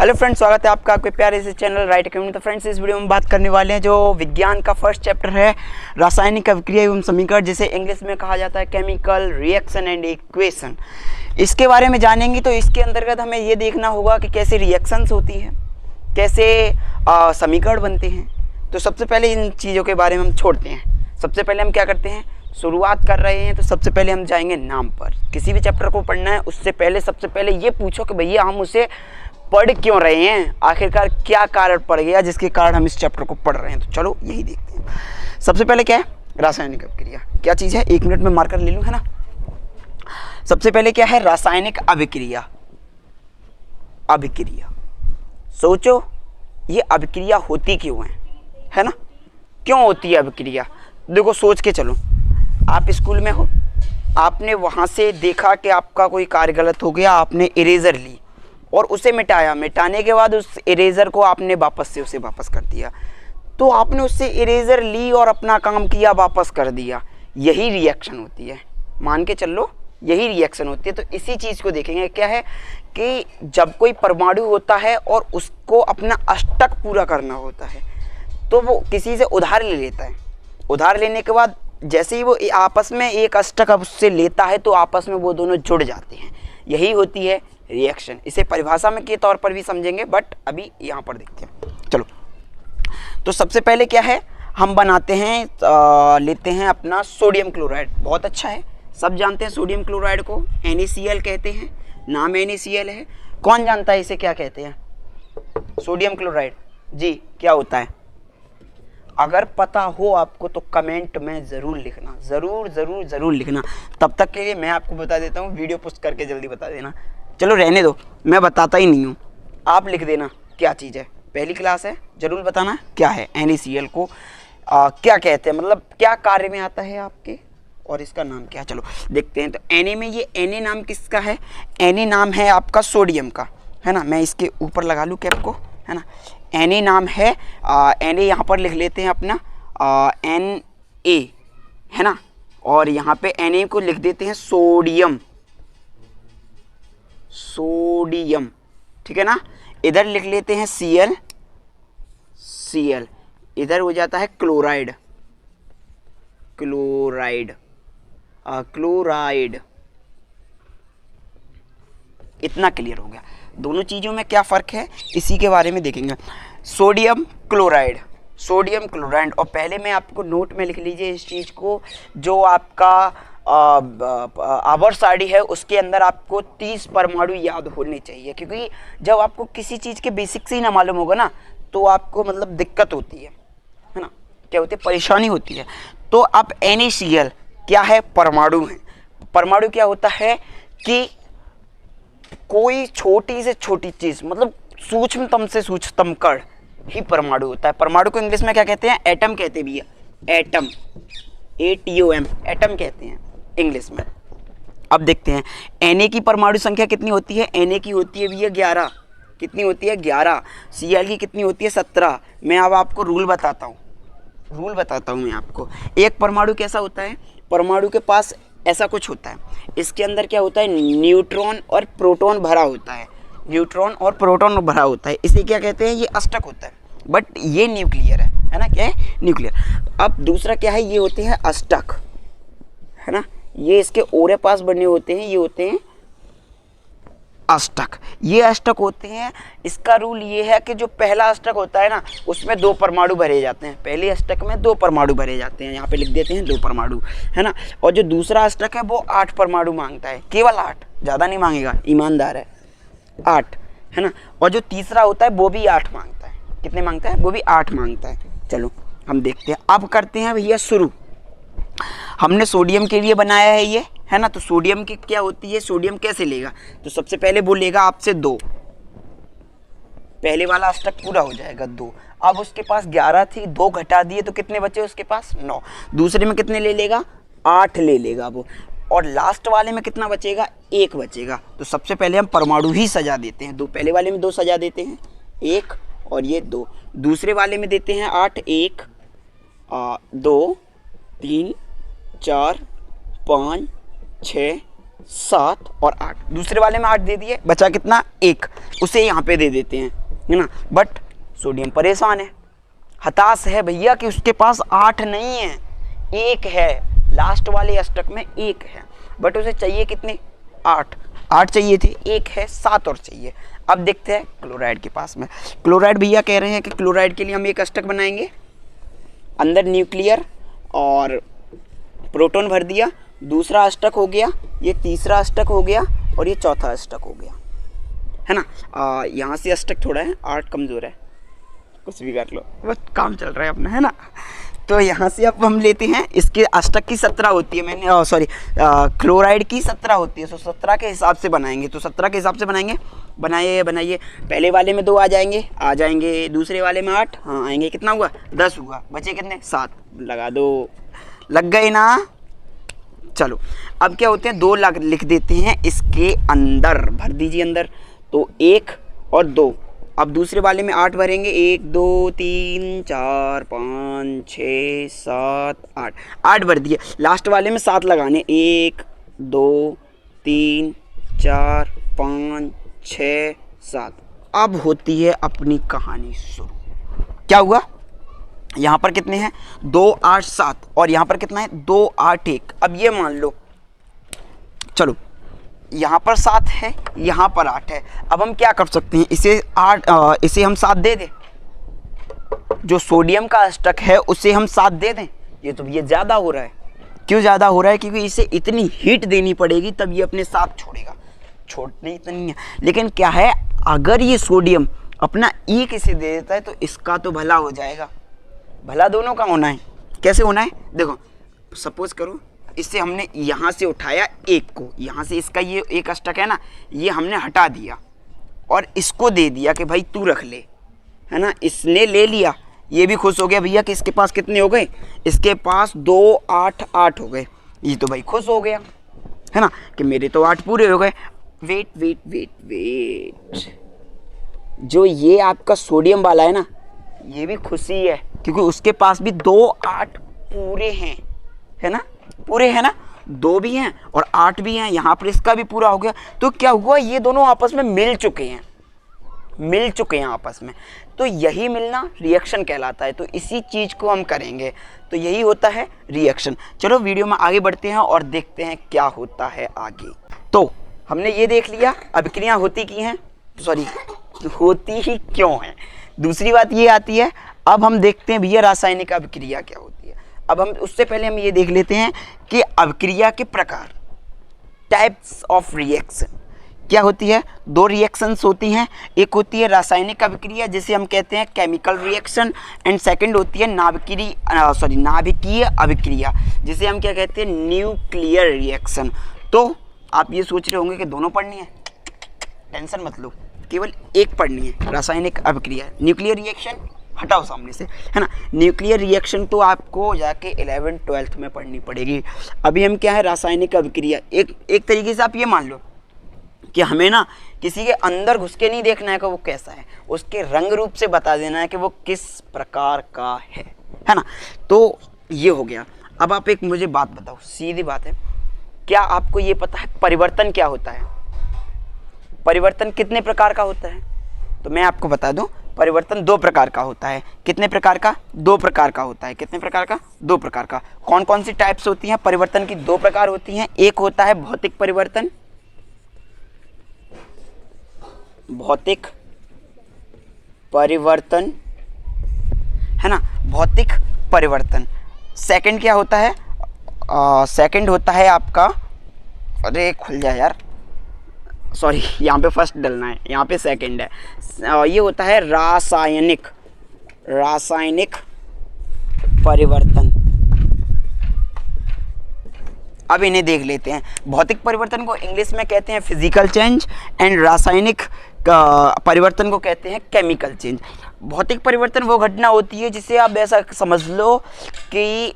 Hello friends, स्वागत है आपका आपके प्यारे से चैनल राइट कम्युनिटी। तो फ्रेंड्स, इस वीडियो में बात करने वाले हैं जो विज्ञान का फर्स्ट चैप्टर है, रासायनिक अभिक्रिया एवं समीकरण, जिसे इंग्लिश में कहा जाता है केमिकल रिएक्शन एंड इक्वेशन। इसके बारे में जानेंगे। तो इसके अंतर्गत हमें ये देखना होगा कि कैसे रिएक्शंस होती है, कैसे समीकरण बनते हैं। तो सबसे पहले इन चीज़ों के बारे में हम छोड़ते हैं। सबसे पहले हम क्या करते हैं, शुरुआत कर रहे हैं तो सबसे पहले हम जाएंगे नाम पर। किसी भी चैप्टर को पढ़ना है उससे पहले सबसे पहले ये पूछो कि भैया हम उसे पढ़ क्यों रहे हैं, आखिरकार क्या कारण पड़ गया जिसके कारण हम इस चैप्टर को पढ़ रहे हैं। तो चलो यही देखते हैं। सबसे पहले क्या है, रासायनिक अभिक्रिया। क्या चीज़ है, 1 मिनट में मार्कर ले लूँ, है ना। सबसे पहले क्या है, रासायनिक अभिक्रिया। अभिक्रिया सोचो, ये अभिक्रिया होती क्यों है ना, क्यों होती है अभिक्रिया। देखो सोच के चलो, आप स्कूल में हो, आपने वहाँ से देखा कि आपका कोई कार्य गलत हो गया, आपने इरेजर ली और उसे मिटाया। मिटाने के बाद उस इरेजर को आपने उसे वापस कर दिया। तो आपने उससे इरेजर ली और अपना काम किया, वापस कर दिया। यही रिएक्शन होती है, मान के चल लो, यही रिएक्शन होती है। तो इसी चीज़ को देखेंगे। क्या है कि जब कोई परमाणु होता है और उसको अपना अष्टक पूरा करना होता है तो वो किसी से उधार ले लेता है। उधार लेने के बाद जैसे ही वो आपस में एक अष्टक अब उससे लेता है तो आपस में वो दोनों जुड़ जाते हैं। यही होती है रिएक्शन। इसे परिभाषा में के तौर पर भी समझेंगे, बट अभी यहाँ पर देखते हैं। चलो, तो सबसे पहले क्या है, हम बनाते हैं लेते हैं अपना सोडियम क्लोराइड। बहुत अच्छा है, सब जानते हैं सोडियम क्लोराइड को NaCl कहते हैं। नाम NaCl है। कौन जानता है इसे क्या कहते हैं, सोडियम क्लोराइड? जी, क्या होता है? अगर पता हो आपको तो कमेंट में ज़रूर लिखना, ज़रूर लिखना। तब तक के लिए मैं आपको बता देता हूँ, वीडियो पोस्ट करके जल्दी बता देना। चलो रहने दो, मैं बताता ही नहीं हूँ, आप लिख देना क्या चीज़ है। पहली क्लास है, ज़रूर बताना क्या है। NaCl को क्या कहते हैं, मतलब क्या कार्य में आता है आपके, और इसका नाम क्या है। चलो देखते हैं। तो Na में ये Na नाम किसका है? Na नाम है आपका सोडियम का, है ना। मैं इसके ऊपर लगा लूँ कैप को, है ना। Na नाम है, Na यहाँ पर लिख लेते हैं अपना Na, है ना। और यहाँ पे Na को लिख देते हैं सोडियम, ठीक है ना। इधर लिख लेते हैं Cl, इधर हो जाता है क्लोराइड, इतना क्लियर हो गया। दोनों चीज़ों में क्या फ़र्क है इसी के बारे में देखेंगे। सोडियम क्लोराइड, और पहले मैं आपको नोट में लिख लीजिए इस चीज़ को, जो आपका आवर्त सारणी है उसके अंदर आपको 30 परमाणु याद होने चाहिए। क्योंकि जब आपको किसी चीज़ के बेसिक्स ही ना मालूम होगा ना तो आपको मतलब दिक्कत होती है ना, क्या होती है, परेशानी होती है। तो अब NaCl क्या है, परमाणु है। परमाणु क्या होता है कि कोई छोटी से छोटी चीज़, मतलब सूक्ष्मतम से सूक्ष्मतम कण ही परमाणु होता है। परमाणु को इंग्लिश में क्या कहते हैं, एटम कहते भी है। एटम, ATOM, एटम कहते हैं इंग्लिश में। अब देखते हैं Na की परमाणु संख्या कितनी होती है। Na की होती है भैया 11। कितनी होती है, 11। Cl की कितनी होती है, 17। मैं अब आपको रूल बताता हूँ मैं आपको। एक परमाणु कैसा होता है, परमाणु के पास ऐसा कुछ होता है, इसके अंदर क्या होता है, न्यूट्रॉन और प्रोटॉन भरा होता है। इसे क्या कहते हैं, ये अष्टक होता है, बट ये न्यूक्लियर है ना। क्या है, न्यूक्लियर। अब दूसरा क्या है, ये होते हैं अष्टक, है ना। ये इसके ओरे पास बने होते हैं, ये होते हैं अष्टक। ये अष्टक होते हैं। इसका रूल ये है कि जो पहला अष्टक होता है ना उसमें 2 परमाणु भरे जाते हैं। पहले अष्टक में 2 परमाणु भरे जाते हैं, यहाँ पे लिख देते हैं 2 परमाणु, है ना। और जो दूसरा अष्टक है वो 8 परमाणु मांगता है, केवल 8, ज़्यादा नहीं मांगेगा, ईमानदार है, 8, है ना। और जो तीसरा होता है वो भी 8 मांगता है। कितने मांगता है, वो भी 8 मांगता है। चलो हम देखते हैं। अब करते हैं भैया शुरू। हमने सोडियम के लिए बनाया है ये, है ना। तो सोडियम की क्या होती है, सोडियम कैसे लेगा, तो सबसे पहले वो लेगा आपसे 2, पहले वाला अष्टक पूरा हो जाएगा 2। अब उसके पास 11 थी, 2 घटा दिए तो कितने बचे उसके पास, 9। दूसरे में कितने ले लेगा, 8 ले लेगा वो। और लास्ट वाले में कितना बचेगा, 1 बचेगा। तो सबसे पहले हम परमाणु ही सजा देते हैं। 2 पहले वाले में 2 सजा देते हैं, 1 और ये 2। दूसरे वाले में देते हैं 8, 1 2 3 4 5 6 7 और 8, दूसरे वाले में 8 दे दिए, बचा कितना 1, उसे यहाँ पे दे देते हैं, है ना। बट सोडियम परेशान है, हताश है भैया कि उसके पास 8 नहीं है, 1 है, लास्ट वाले अष्टक में 1 है, बट उसे चाहिए कितने 8 चाहिए थे, 1 है, 7 और चाहिए। अब देखते हैं क्लोराइड के पास में। क्लोराइड भैया कह रहे हैं कि क्लोराइड के लिए हम एक अष्टक बनाएंगे, अंदर न्यूक्लियर और प्रोटॉन भर दिया, दूसरा अष्टक हो गया, ये तीसरा अष्टक हो गया और ये चौथा अष्टक हो गया, है ना। यहाँ से अष्टक थोड़ा है, 8 कमज़ोर है, कुछ भी कर लो, बस काम चल रहा है अपना, है ना। तो यहाँ से अब हम लेते हैं, इसके अष्टक की 17 होती है, मैंने सॉरी क्लोराइड की 17 होती है, तो 17 के हिसाब से बनाएंगे, तो 17 के हिसाब से बनाएंगे। बनाइए, पहले वाले में 2 आ जाएंगे, दूसरे वाले में 8, हाँ आएंगे, कितना हुआ 10 हुआ, बचे कितने 7, लगा दो, लग गए ना। चलो अब क्या होते हैं, 2 लिख देते हैं इसके अंदर, भर दीजिए अंदर, तो 1 और 2, अब दूसरे वाले में 8 भरेंगे, 1 2 3 4 5 6 7 8 भर दिए, लास्ट वाले में 7 लगाने, 1 2 3 4 5 6 7। अब होती है अपनी कहानी शुरू। क्या हुआ, यहाँ पर कितने हैं 2 8 7 और यहाँ पर कितना है 2 8 1। अब ये मान लो, चलो यहाँ पर 7 है, यहाँ पर 8 है, अब हम क्या कर सकते हैं, इसे हम 7 दे दें, जो सोडियम का अष्टक है उसे हम 7 दे दें। ये ज़्यादा हो रहा है, क्यों ज़्यादा हो रहा है, क्योंकि इसे इतनी हीट देनी पड़ेगी तब ये अपने साथ छोड़ेगा, छोड़ने इतनी है। लेकिन क्या है, अगर ये सोडियम अपना एक इसे दे देता है तो इसका तो भला हो जाएगा, भला दोनों का होना है। कैसे होना है, देखो सपोज करो इससे हमने यहाँ से उठाया 1 को, यहाँ से इसका ये एक अष्टक है ना, ये हमने हटा दिया और इसको दे दिया कि भाई तू रख ले, है ना। इसने ले लिया, ये भी खुश हो गया भैया कि इसके पास कितने हो गए, इसके पास 2 8 8 हो गए, ये तो भाई खुश हो गया, है ना, कि मेरे तो 8 पूरे हो गए। वेट, जो ये आपका सोडियम वाला है ना, ये भी खुशी है क्योंकि उसके पास भी 2 8 पूरे हैं, है ना, पूरे हैं ना, 2 भी हैं और 8 भी हैं, यहाँ पर इसका भी पूरा हो गया। तो क्या हुआ, ये दोनों आपस में मिल चुके हैं आपस में, तो यही मिलना रिएक्शन कहलाता है। तो इसी चीज़ को हम करेंगे, तो यही होता है रिएक्शन। चलो वीडियो में आगे बढ़ते हैं और देखते हैं क्या होता है आगे। तो हमने ये देख लिया अभिक्रियाएं होती ही क्यों हैं। दूसरी बात ये आती है, अब हम देखते हैं भैया रासायनिक अभिक्रिया क्या होती है। अब हम उससे पहले हम ये देख लेते हैं कि अभिक्रिया के प्रकार, टाइप्स ऑफ रिएक्शन क्या होती है। 2 रिएक्शंस होती हैं, एक होती है रासायनिक अभिक्रिया जिसे हम कहते हैं केमिकल रिएक्शन, एंड सेकंड होती है नाभिकीय अभिक्रिया जिसे हम क्या कहते हैं, न्यूक्लियर रिएक्शन। तो आप ये सोच रहे होंगे कि दोनों पढ़नी है, टेंशन मत लो, केवल एक पढ़नी है, रासायनिक अभिक्रिया। न्यूक्लियर रिएक्शन हटाओ सामने से, है ना। न्यूक्लियर रिएक्शन तो आपको जाके 11th 12th में पढ़नी पड़ेगी। अभी हम क्या है, रासायनिक अभिक्रिया। एक तरीके से आप ये मान लो कि हमें ना किसी के अंदर घुस के नहीं देखना है कि वो कैसा है, उसके रंग रूप से बता देना है कि वो किस प्रकार का है ना। तो ये हो गया। अब आप एक मुझे बात बताओ, सीधी बात है, क्या आपको ये पता है परिवर्तन क्या होता है? परिवर्तन कितने प्रकार का होता है? तो मैं आपको बता दूं, परिवर्तन 2 प्रकार का होता है। कितने प्रकार का? 2 प्रकार का होता है। कितने प्रकार का? 2 प्रकार का। कौन कौन सी टाइप्स होती हैं परिवर्तन की? 2 प्रकार होती हैं। एक होता है भौतिक परिवर्तन, है ना, भौतिक परिवर्तन। सेकंड क्या होता है? सेकंड होता है आपका, अरे खुल जाए यार, सॉरी यहाँ पे फर्स्ट डलना है, यहाँ पे सेकंड है। ये होता है रासायनिक परिवर्तन। अब इन्हें देख लेते हैं। भौतिक परिवर्तन को इंग्लिश में कहते हैं फिजिकल चेंज, एंड रासायनिक परिवर्तन को कहते हैं केमिकल चेंज। भौतिक परिवर्तन वो घटना होती है जिसे आप ऐसा समझ लो कि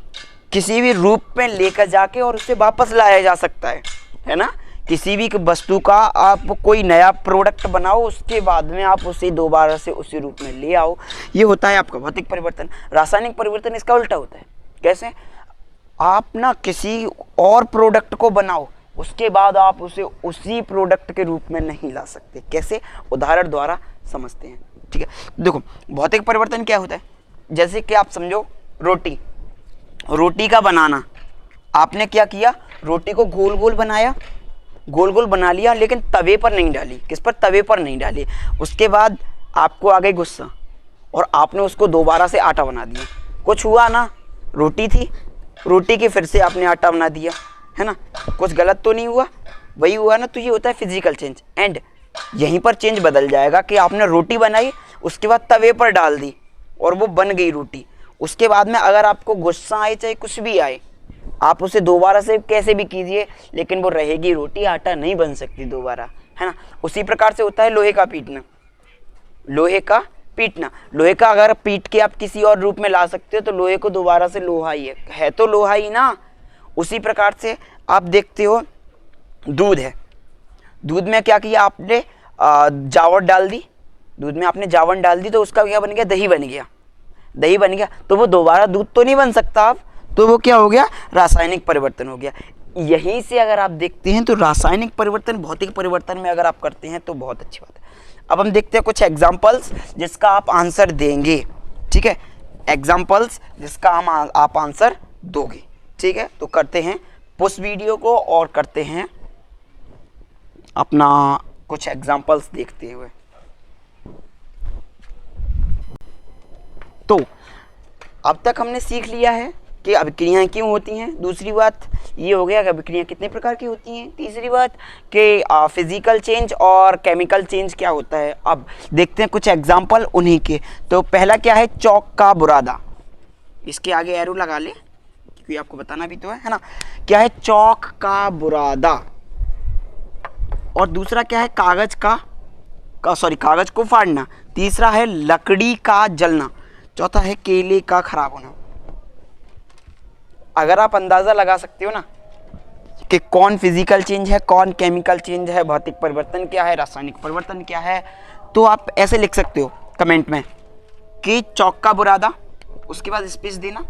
किसी भी रूप में लेकर जाके और उसे वापस लाया जा सकता है ना। किसी भी वस्तु का आप कोई नया प्रोडक्ट बनाओ, उसके बाद में आप उसे दोबारा से उसी रूप में ले आओ, ये होता है आपका भौतिक परिवर्तन। रासायनिक परिवर्तन इसका उल्टा होता है। कैसे? आप ना किसी और प्रोडक्ट को बनाओ उसके बाद आप उसे उसी प्रोडक्ट के रूप में नहीं ला सकते। कैसे? उदाहरण द्वारा समझते हैं। ठीक है, देखो भौतिक परिवर्तन क्या होता है, जैसे कि आप समझो रोटी का बनाना, आपने क्या किया, रोटी को गोल गोल बनाया, गोल गोल बना लिया, लेकिन तवे पर नहीं डाली। किस पर? तवे पर नहीं डाली। उसके बाद आपको आ गई गुस्सा और आपने उसको दोबारा से आटा बना दिया। कुछ हुआ ना, रोटी थी, रोटी के फिर से आपने आटा बना दिया, है ना, कुछ गलत तो नहीं हुआ? वही हुआ ना। तो ये होता है फिजिकल चेंज। एंड यहीं पर चेंज बदल जाएगा कि आपने रोटी बनाई, उसके बाद तवे पर डाल दी और वो बन गई रोटी। उसके बाद में अगर आपको गुस्सा आए, चाहे कुछ भी आए, आप उसे दोबारा से कैसे भी कीजिए, लेकिन वो रहेगी रोटी, आटा नहीं बन सकती दोबारा, है ना। उसी प्रकार से होता है लोहे का पीटना। लोहे का पीटना, लोहे का अगर पीट के आप किसी और रूप में ला सकते हो तो लोहे को दोबारा से लोहा ही है तो लोहा ही ना। उसी प्रकार से आप देखते हो दूध है, दूध में क्या किया आपने, जावट डाल दी, दूध में आपने जावट डाल दी तो उसका क्या बन गया, दही बन गया। दही बन गया तो वो दोबारा दूध तो नहीं बन सकता आप, तो वो क्या हो गया, रासायनिक परिवर्तन हो गया। यहीं से अगर आप देखते हैं तो रासायनिक परिवर्तन भौतिक परिवर्तन में अगर आप करते हैं तो बहुत अच्छी बात है। अब हम देखते हैं कुछ एग्जाम्पल्स जिसका आप आंसर देंगे। ठीक है, एग्जाम्पल्स जिसका आप आंसर दोगे। ठीक है, तो करते हैं पुश वीडियो को और करते हैं अपना कुछ एग्जाम्पल्स देखते हुए। तो अब तक हमने सीख लिया है कि अभिक्रियाएं क्यों होती हैं। दूसरी बात ये हो गया कि अभिक्रियाएं कितने प्रकार की होती हैं। तीसरी बात कि फिजिकल चेंज और केमिकल चेंज क्या होता है। अब देखते हैं कुछ एग्जाम्पल उन्हीं के। तो पहला क्या है, चौक का बुरादा। इसके आगे एरो लगा ले क्योंकि आपको बताना भी तो है ना। क्या है, चौक का बुरादा। और दूसरा क्या है, कागज को फाड़ना। तीसरा है लकड़ी का जलना। चौथा है केले का खराब होना। अगर आप अंदाजा लगा सकते हो ना कि कौन फिजिकल चेंज है, कौन केमिकल चेंज है, भौतिक परिवर्तन क्या है, रासायनिक परिवर्तन क्या है, तो आप ऐसे लिख सकते हो कमेंट में कि चौक का बुरादा, उसके बाद स्पेस देना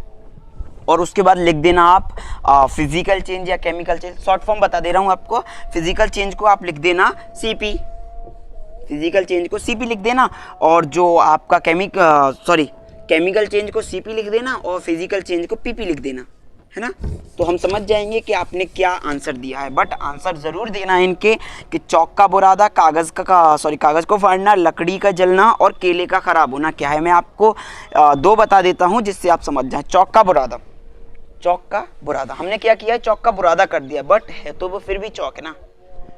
और उसके बाद लिख देना आप फिजिकल चेंज या केमिकल चेंज। शॉर्ट फॉर्म बता दे रहा हूँ आपको। फिजिकल चेंज को आप लिख देना सीपी, फिजिकल चेंज को सीपी लिख देना, और जो आपका केमिकल चेंज को सीपी लिख देना और फिजिकल चेंज को पीपी लिख देना, है ना। तो हम समझ जाएंगे कि आपने क्या आंसर दिया है। बट आंसर ज़रूर देना है इनके कि चौक का बुरादा, कागज़ को फाड़ना, लकड़ी का जलना और केले का खराब होना क्या है। मैं आपको दो बता देता हूँ जिससे आप समझ जाएं। चौक का बुरादा हमने क्या किया है, चौक का बुरादा कर दिया, बट है तो वो फिर भी चौक है ना,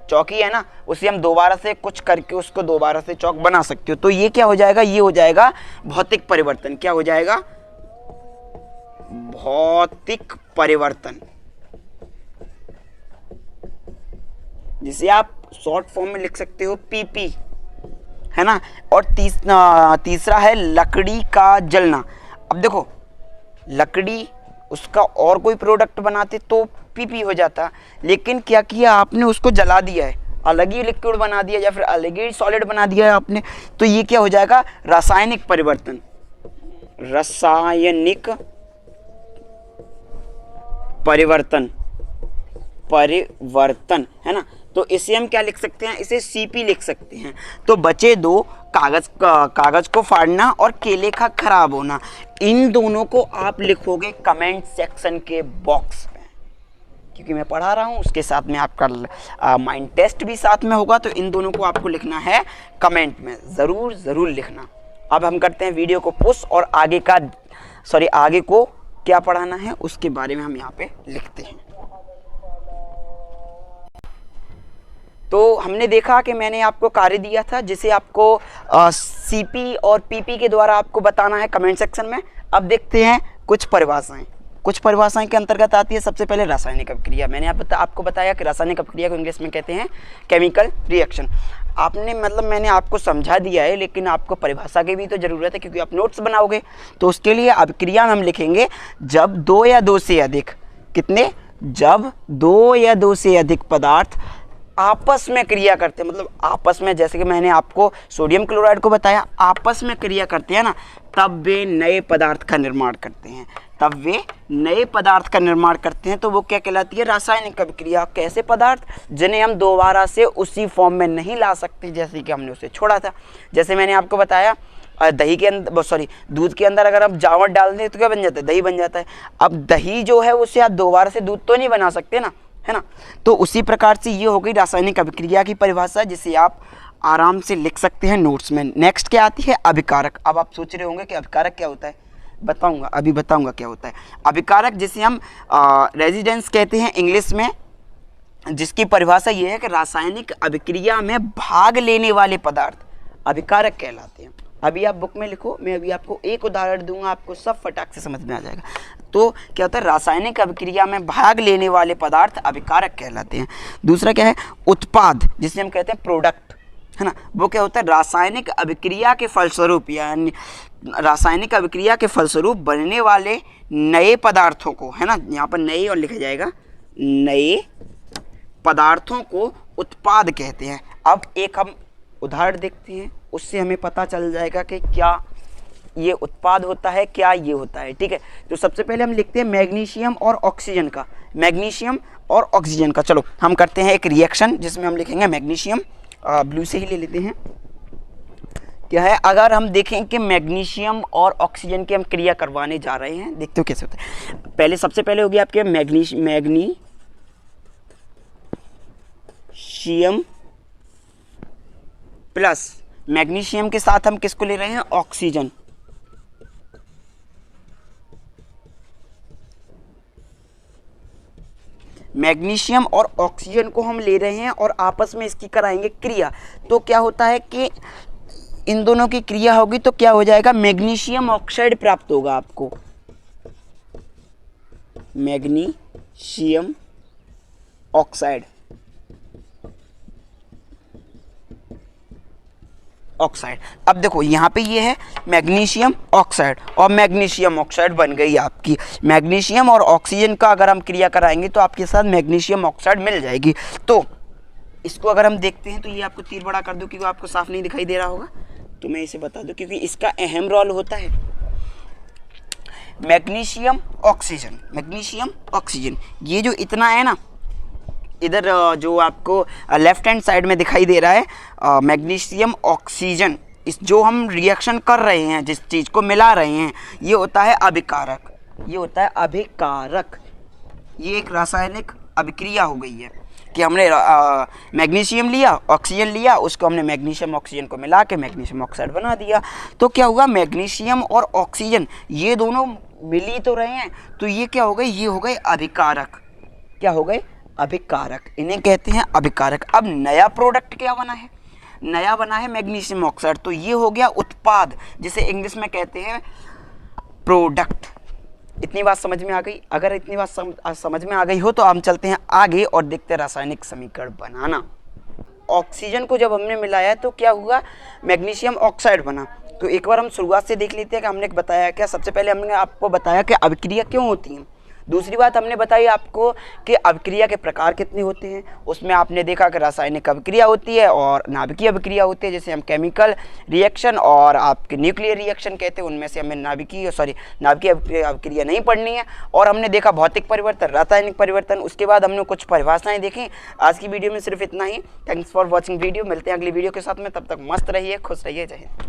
चौक ही है ना। उसे हम दोबारा से कुछ करके उसको दोबारा से चौक बना सकते हो। तो ये क्या हो जाएगा, ये हो जाएगा भौतिक परिवर्तन। क्या हो जाएगा, भौतिक परिवर्तन, जिसे आप शॉर्ट फॉर्म में लिख सकते हो पीपी, है ना। और तीसरा है लकड़ी का जलना। अब देखो लकड़ी उसका और कोई प्रोडक्ट बनाते तो पीपी हो जाता, लेकिन क्या किया आपने, उसको जला दिया है, अलग ही लिक्विड बना दिया या फिर अलग ही सॉलिड बना दिया है आपने। तो ये क्या हो जाएगा, रासायनिक परिवर्तन। रासायनिक परिवर्तन, है ना। तो इसे हम क्या लिख सकते हैं, इसे सीपी लिख सकते हैं। तो बचे दो, कागज को फाड़ना और केले का खराब होना। इन दोनों को आप लिखोगे कमेंट सेक्शन के बॉक्स में, क्योंकि मैं पढ़ा रहा हूँ, उसके साथ में आपका माइंड टेस्ट भी साथ में होगा। तो इन दोनों को आपको लिखना है कमेंट में, ज़रूर लिखना। अब हम करते हैं वीडियो को पुश और आगे को क्या पढ़ाना है उसके बारे में हम यहाँ पे लिखते हैं। तो हमने देखा कि मैंने आपको कार्य दिया था जिसे आपको सीपी और पीपी के द्वारा आपको बताना है कमेंट सेक्शन में। अब देखते हैं कुछ परिभाषाएं के अंतर्गत आती है। सबसे पहले रासायनिक अभिक्रिया। मैंने आपको बताया कि रासायनिक अभिक्रिया को इंग्लिश में कहते हैं केमिकल रिएक्शन। मैंने आपको समझा दिया है, लेकिन आपको परिभाषा की भी तो ज़रूरत है क्योंकि आप नोट्स बनाओगे। तो उसके लिए अभिक्रिया में हम लिखेंगे जब दो या दो से अधिक पदार्थ आपस में क्रिया करते हैं, मतलब आपस में, जैसे कि मैंने आपको सोडियम क्लोराइड को बताया, आपस में क्रिया करते हैं ना, तब वे नए पदार्थ का निर्माण करते हैं, तब वे नए पदार्थ का निर्माण करते हैं। तो वो क्या कहलाती है? रासायनिक अभिक्रिया। कैसे पदार्थ? जिन्हें हम दोबारा से उसी फॉर्म में नहीं ला सकते जैसे कि हमने उसे छोड़ा था। जैसे मैंने आपको बताया दही के अंदर, दूध के अंदर अगर आप जावट डाल दें तो क्या बन जाता है? दही बन जाता है। अब दही जो है उससे आप दोबारा से दूध तो नहीं बना सकते ना, है ना। तो उसी प्रकार से ये हो गई रासायनिक अभिक्रिया की परिभाषा, जिसे आप आराम से लिख सकते हैं नोट्स में। नेक्स्ट क्या आती है? अभिकारक। अब आप सोच रहे होंगे कि अभिकारक क्या होता है, बताऊंगा, अभी बताऊंगा क्या होता है। अभिकारक जिसे हम रेजिडेंस कहते हैं इंग्लिश में, जिसकी परिभाषा ये है कि रासायनिक अभिक्रिया में भाग लेने वाले पदार्थ अभिकारक कहलाते हैं। अभी आप बुक में लिखो, मैं अभी आपको एक उदाहरण दूंगा, आपको सब फटाक से समझ में आ जाएगा। तो क्या होता है? रासायनिक अभिक्रिया में भाग लेने वाले पदार्थ अभिकारक कहलाते हैं। दूसरा क्या है? उत्पाद, जिसे हम कहते हैं प्रोडक्ट, है ना। वो क्या होता है? रासायनिक अभिक्रिया के फलस्वरूप, यानी रासायनिक अभिक्रिया के फलस्वरूप बनने वाले नए पदार्थों को, है ना, यहाँ पर नए और लिखा जाएगा, नए पदार्थों को उत्पाद कहते हैं। अब एक हम उदाहरण देखते हैं, उससे हमें पता चल जाएगा कि क्या ये उत्पाद होता है, क्या ये होता है, ठीक है। तो सबसे पहले हम लिखते हैं मैग्नीशियम और ऑक्सीजन का, मैग्नीशियम और ऑक्सीजन का। चलो हम करते हैं एक रिएक्शन जिसमें हम लिखेंगे मैग्नीशियम, ब्लू से ही ले लेते हैं। क्या है? अगर हम देखें कि मैग्नीशियम और ऑक्सीजन की हम क्रिया करवाने जा रहे हैं, देखते हो कैसे होता है। पहले सबसे पहले हो गया आपके मैग्नीशियम प्लस, मैग्नीशियम के साथ हम किसको ले रहे हैं? ऑक्सीजन। मैग्नीशियम और ऑक्सीजन को हम ले रहे हैं और आपस में इसकी कराएंगे क्रिया। तो क्या होता है कि इन दोनों की क्रिया होगी तो क्या हो जाएगा? मैग्नीशियम ऑक्साइड प्राप्त होगा आपको, मैग्नीशियम ऑक्साइड, ऑक्साइड। अब देखो यहाँ पे ये है मैग्नीशियम ऑक्साइड और मैग्नीशियम ऑक्साइड बन गई आपकी। मैग्नीशियम और ऑक्सीजन का अगर हम क्रिया कराएंगे तो आपके साथ मैग्नीशियम ऑक्साइड मिल जाएगी। तो इसको अगर हम देखते हैं तो ये आपको तीर बड़ा कर दूं क्योंकि आपको साफ नहीं दिखाई दे रहा होगा, तो मैं इसे बता दूं क्योंकि इसका अहम रोल होता है। मैग्नीशियम ऑक्सीजन, मैग्नीशियम ऑक्सीजन, ये जो इतना है ना, इधर जो आपको लेफ्ट हैंड साइड में दिखाई दे रहा है मैग्नीशियम ऑक्सीजन, इस जो हम रिएक्शन कर रहे हैं, जिस चीज़ को मिला रहे हैं, ये होता है अभिकारक, ये होता है अभिकारक। ये एक रासायनिक अभिक्रिया हो गई है कि हमने मैग्नीशियम लिया, ऑक्सीजन लिया, उसको हमने मैग्नीशियम ऑक्सीजन को मिला के मैग्नीशियम ऑक्साइड बना दिया। तो क्या हुआ? मैग्नीशियम और ऑक्सीजन ये दोनों मिली तो रहे हैं, तो ये क्या हो गए? ये हो गए अभिकारक। क्या हो गए? अभिकारक। इन्हें कहते हैं अभिकारक। अब नया प्रोडक्ट क्या बना है? नया बना है मैग्नीशियम ऑक्साइड, तो ये हो गया उत्पाद, जिसे इंग्लिश में कहते हैं प्रोडक्ट। इतनी बात समझ में आ गई? अगर इतनी बात समझ में आ गई हो तो हम चलते हैं आगे और देखते हैं रासायनिक समीकरण बनाना। ऑक्सीजन को जब हमने मिलाया तो क्या हुआ? मैग्नीशियम ऑक्साइड बना। तो एक बार हम शुरुआत से देख लेते हैं कि हमने बताया क्या। सबसे पहले हमने आपको बताया कि अभिक्रिया क्यों होती है। दूसरी बात हमने बताई आपको कि अभिक्रिया के प्रकार कितने होते हैं। उसमें आपने देखा कि रासायनिक अभिक्रिया होती है और नाभिकीय अभिक्रिया होती है, जैसे हम केमिकल रिएक्शन और आपके न्यूक्लियर रिएक्शन कहते हैं। उनमें से हमें नाभिकीय अभिक्रिया नहीं पढ़नी है। और हमने देखा भौतिक परिवर्तन, रासायनिक परिवर्तन। उसके बाद हमने कुछ परिभाषाएं देखी। आज की वीडियो में सिर्फ इतना ही। Thanks for watching video. मिलते हैं अगली वीडियो के साथ में, तब तक मस्त रहिए, खुश रहिए, जय हिंद।